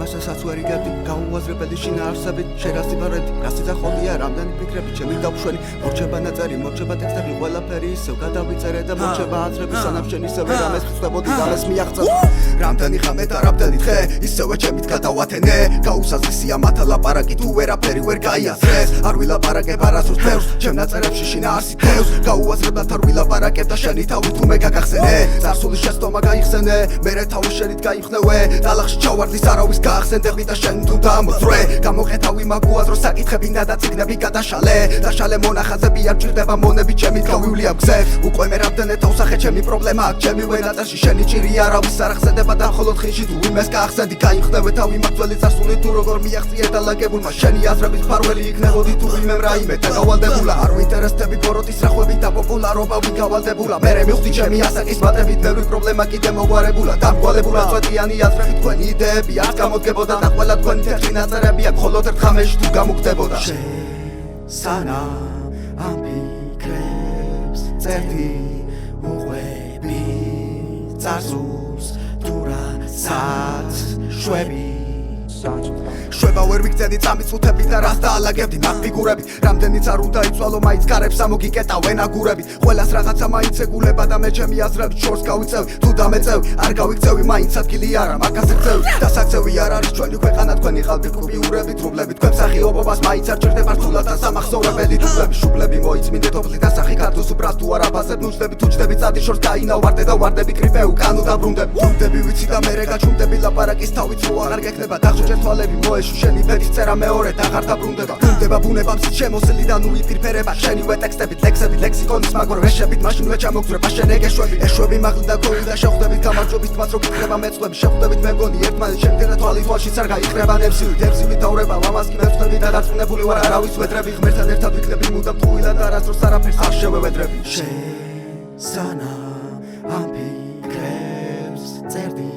იმასაც ვერ იგებდი გაუაზრებელი შინაარსებით შერასი ბარეთი რასი დახოდია რამდენი ფიქრები ჩემი დავშვენი მორჩება ნაწერი მორჩება ტექსტები ყველაფერი ისევ გადავიწერე და მორჩება აზრები სანამ შენ ისევ რამეს ვწდებოდი რამეს მიაღწევ რამდენი ხამე და რამდენი დღე ისევე ჩემით გადავათენე გაუსაზრისია მათ ლაპარაკი თუ ვერაფერი ვერ გაიაზრეს არ ვილაპარაკებ არასდროს თევს ჩემ ნაწერებში შინაარსი თევს გაუაზრებლად არ ვილაპარაკებ და შენი თავი თუ მე გაგახსენე წარსულის შეცდომა გაიხსენე მერე თავი შენით გაიხნევე დალახში ჩავარდის არავის გაახსენდები და შენ თუ დამოძრე გამოყეთავი მაგუაზრო საკითხები და წიგნები გადაშალე დაშალე მონახაზები არ ჭირდება მონები ჩემით გავივლია გზე უკვე მე რამდენად თავსახე ჩემი პრობლემა აქ ჩემი ვენატაში შენი ჭირი არავის არ ახსენდება და მხოლოდ ხინში თუ იმეს გაახსენდი გაიხნევე თავი მართველი წარსული თუ როგორ მიაღწიე და ლაგებულმა შენი აზრების მფარველი იქნებოდი თუ ვინმე რაიმე და გავალდებულა არ ვინტერესდები ბოროტის რახვებით და პოპულარობა ვიგავალდებულა მერე მივხვდი ჩემი ასაკის მატებით ბევრი პრობლემა კიდე მოგვარებულა დამგვალებულა წვეტიანი აზრები თქვენი იდეები არ გამოდგებოდა და ყველა თქვენი თეთრი ნაწერებია მხოლოდ ერთ ხამეში თუ გამოგდებოდა სანამ ამ ფიქრებს წერდი უყვები წარსულს თუ რასაც შვები შვება ვერ ვიგწედი წამის წუთები და რას დაალაგებდი მაგ ფიგურებით რამდენიც არ უნდა იცვალო მაინც გარებს ამოგიკეტავენ აგურებით ყველას რაღაცა მაინც ეგულება და მე ჩემი აზრებით შორს გავიწევი თუ დამეწევი არ გავიქცევი მაინც ადგილი არა მაგას ექცევი და საქცევი არ არის ჩვენი ქვეყანა თქვენი ხალხი კუპიურებით რუბლებით თქვენ მსახიობობას მაინც არ ჭირდება რთულად და სამახსოვრებელი დუბლები შუბლები მოიწმინდეთ ოფლი და სახი ქართულს უბრალოდ თუ არა ფასებ ნუჯდები თუ ჭდები წადი შორს გაინავარდე და ვარდები კრიპე უკანო დაბრუნდები ბრუნდები ვიცი და მერე გაჩუმდები ლაპარაკის თავით რო აღარ გექნება დახუჭე თვალები მოეშ შენი ბედის წერა მეორედ აღარ დაბრუნდება ბრუნდება ბუნება მზით შემოსილი და ნუ იფირფერება შენივე ტექსტებით ლექსებით ლექსიკონის მაგრამ ვეშებით მაშინვე ჩამოგძვრება შენ ეგეშვები ეშვები მაღლი და გოლი და შეხვდებით გამარჯვებით თმაც რო გიქრება მეცხვები შეხვდებით მე მგონი ერთმანეთს შემდგენა თვალი თვალშიც არ გაიყრება ნებსივით დავრება მამას კი მეცხვები და დარწმუნებული ვარ არავის ვედრები ღმერთთან ერთად ვიქნები მუდამ ტყუილად არასდროს არაფერს არ შევევედრები შენ სანამ ამ ფიქრებს წერდი